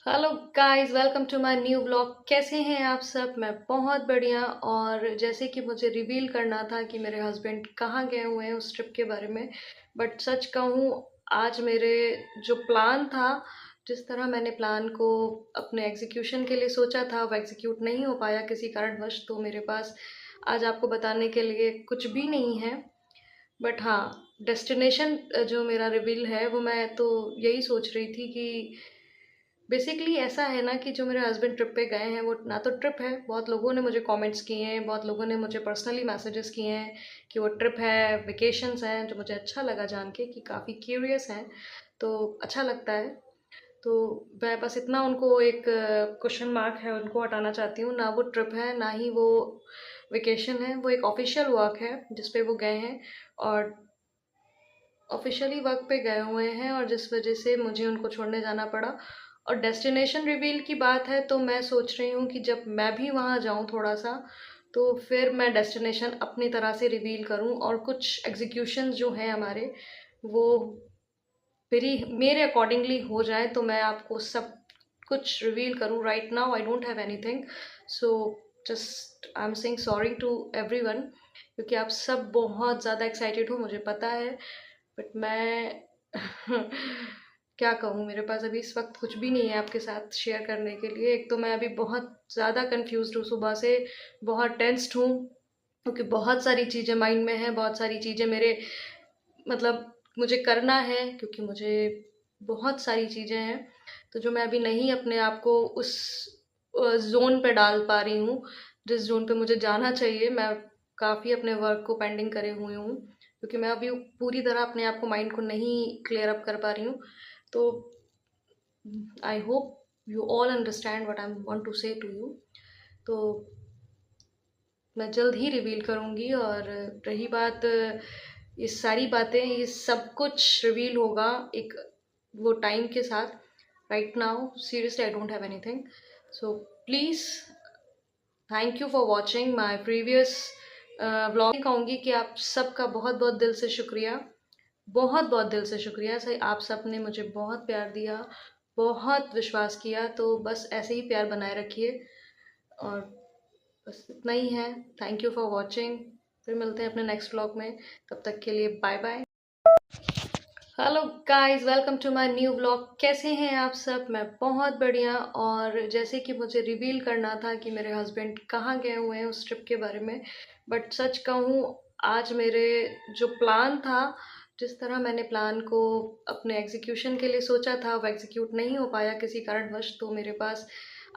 Hello guys, welcome to my new vlog. कैसे हैं आप सब? मैं बहुत बढ़िया। और जैसे कि मुझे रिवील करना था कि मेरे हस्बैंड कहाँ गए हुए हैं उस ट्रिप के बारे में, बट सच कहूँ, आज मेरे जो प्लान था, जिस तरह मैंने प्लान को अपने एग्जीक्यूशन के लिए सोचा था, वो एग्जीक्यूट नहीं हो पाया किसी कारणवश। तो मेरे पास आज आपको बताने के लिए कुछ भी नहीं है। बट हाँ, डेस्टिनेशन जो मेरा रिवील है वो मैं तो यही सोच रही थी कि बेसिकली ऐसा है ना कि जो मेरे हस्बैंड ट्रिप पे गए हैं, वो ना तो ट्रिप है, बहुत लोगों ने मुझे कमेंट्स किए हैं, बहुत लोगों ने मुझे पर्सनली मैसेजेस किए हैं कि वो ट्रिप है, वेकेशंस हैं, जो मुझे अच्छा लगा जान के कि काफ़ी क्यूरियस हैं। तो अच्छा लगता है। तो मैं बस इतना उनको एक क्वेश्चन मार्क है उनको हटाना चाहती हूँ। ना वो ट्रिप है, ना ही वो वेकेशन है, वो एक ऑफिशियल वर्क है जिस पे वो गए हैं। और ऑफिशियली वर्क पे गए हुए हैं, और जिस वजह से मुझे उनको छोड़ने जाना पड़ा। और डेस्टिनेशन रिवील की बात है तो मैं सोच रही हूँ कि जब मैं भी वहाँ जाऊँ थोड़ा सा, तो फिर मैं डेस्टिनेशन अपनी तरह से रिवील करूँ, और कुछ एग्जीक्यूशन जो हैं हमारे, वो मेरी मेरे अकॉर्डिंगली हो जाए, तो मैं आपको सब कुछ रिवील करूँ। Right now I don't have anything, so just I am saying sorry to everyone, क्योंकि आप सब बहुत ज़्यादा एक्साइटेड हो, मुझे पता है। बट मैं क्या कहूँ, मेरे पास अभी इस वक्त कुछ भी नहीं है आपके साथ शेयर करने के लिए। एक तो मैं अभी बहुत ज़्यादा कंफ्यूज्ड हूँ, सुबह से बहुत टेंस्ड हूँ, क्योंकि बहुत सारी चीज़ें माइंड में हैं, बहुत सारी चीज़ें मेरे मतलब मुझे करना है, क्योंकि मुझे बहुत सारी चीज़ें हैं। तो जो मैं अभी नहीं अपने आप को उस जोन पे डाल पा रही हूँ जिस जोन पे मुझे जाना चाहिए। मैं काफ़ी अपने वर्क को पेंडिंग करे हुई हूँ, क्योंकि मैं अभी पूरी तरह अपने आप को, माइंड को नहीं क्लियर अप कर पा रही हूँ। तो I hope you all understand what I want to say to you. तो मैं जल्द ही रिवील करूँगी। और रही बात, ये सारी बातें, ये सब कुछ रिवील होगा एक वो टाइम के साथ। Right now seriously I don't have anything, so please thank you for watching my previous vlog. कहूँगी कि आप सबका बहुत बहुत दिल से शुक्रिया, बहुत बहुत दिल से शुक्रिया। सही, आप सब ने मुझे बहुत प्यार दिया, बहुत विश्वास किया। तो बस ऐसे ही प्यार बनाए रखिए। और बस इतना ही है। Thank you for watching. फिर मिलते हैं अपने नेक्स्ट व्लॉग में। तब तक के लिए bye bye. Hello guys, welcome to my new vlog. कैसे हैं आप सब? मैं बहुत बढ़िया। और जैसे कि मुझे रिवील करना था कि मेरे हस्बैंड कहाँ गए हुए हैं उस ट्रिप के बारे में, बट सच कहूँ, आज मेरे जो प्लान था, जिस तरह मैंने प्लान को अपने एग्जीक्यूशन के लिए सोचा था, वो एग्जीक्यूट नहीं हो पाया किसी कारणवश। तो मेरे पास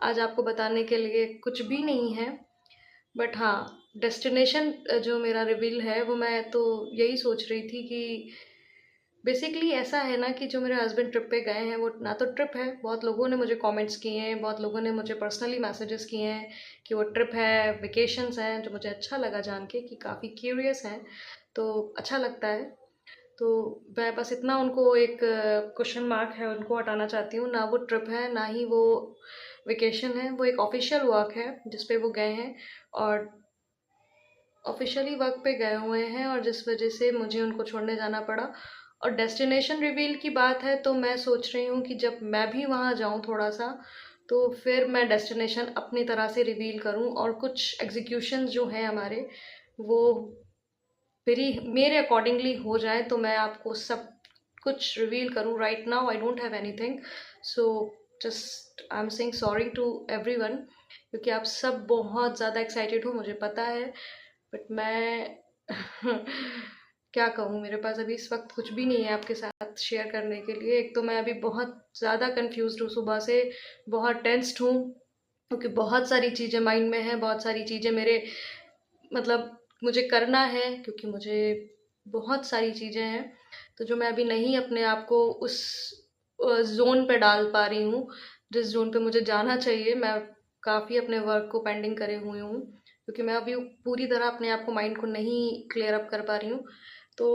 आज आपको बताने के लिए कुछ भी नहीं है। बट हाँ, डेस्टिनेशन जो मेरा रिवील है वो मैं तो यही सोच रही थी कि बेसिकली ऐसा है ना कि जो मेरे हस्बैंड ट्रिप पे गए हैं, वो ना तो ट्रिप है, बहुत लोगों ने मुझे कमेंट्स किए हैं, बहुत लोगों ने मुझे पर्सनली मैसेजेस किए हैं कि वो ट्रिप है, वेकेशंस हैं, जो मुझे अच्छा लगा जान के कि काफ़ी क्यूरियस हैं। तो अच्छा लगता है। तो मैं बस इतना उनको एक क्वेश्चन मार्क है उनको हटाना चाहती हूँ। ना वो ट्रिप है, ना ही वो वेकेशन है, वो एक ऑफिशियल वर्क है जिस पे वो गए हैं। और ऑफिशियली वर्क पे गए हुए हैं, और जिस वजह से मुझे उनको छोड़ने जाना पड़ा। और डेस्टिनेशन रिवील की बात है तो मैं सोच रही हूँ कि जब मैं भी वहाँ जाऊँ थोड़ा सा, तो फिर मैं डेस्टिनेशन अपनी तरह से रिवील करूँ, और कुछ एग्जीक्यूशन जो हैं हमारे, वो मेरे अकॉर्डिंगली हो जाए, तो मैं आपको सब कुछ रिवील करूँ। Right now I don't have anything, so just I am saying sorry to everyone, क्योंकि आप सब बहुत ज़्यादा एक्साइटेड हो, मुझे पता है। बट मैं क्या कहूँ, मेरे पास अभी इस वक्त कुछ भी नहीं है आपके साथ शेयर करने के लिए। एक तो मैं अभी बहुत ज़्यादा कंफ्यूज्ड हूँ, सुबह से बहुत टेंस्ड हूँ, क्योंकि बहुत सारी चीज़ें माइंड में हैं, बहुत सारी चीज़ें मेरे मुझे करना है, क्योंकि मुझे बहुत सारी चीज़ें हैं। तो जो मैं अभी नहीं अपने आप को उस जोन पे डाल पा रही हूँ जिस जोन पे मुझे जाना चाहिए। मैं काफ़ी अपने वर्क को पेंडिंग करे हुई हूँ, क्योंकि मैं अभी पूरी तरह अपने आप को, माइंड को नहीं क्लियर अप कर पा रही हूँ। तो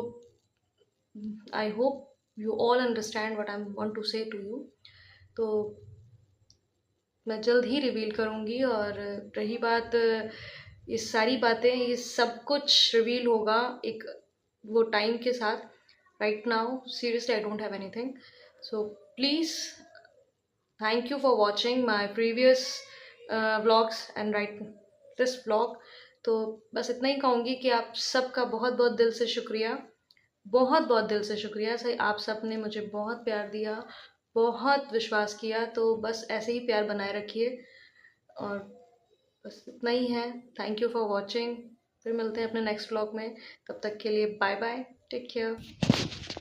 I hope you all understand what I want to say to you. तो मैं जल्द ही रिवील करूँगी। और रही बात, ये सारी बातें, ये सब कुछ रिवील होगा एक वो टाइम के साथ। Right now seriously I don't have anything, so please thank you for watching my previous vlogs and right this vlog. तो बस इतना ही कहूँगी कि आप सबका बहुत बहुत दिल से शुक्रिया, बहुत बहुत दिल से शुक्रिया। सही, आप सब ने मुझे बहुत प्यार दिया, बहुत विश्वास किया, तो बस ऐसे ही प्यार बनाए रखिए। और बस इतना ही है। Thank you for watching. फिर मिलते हैं अपने नेक्स्ट व्लॉग में। तब तक के लिए बाय बाय, टेक केयर।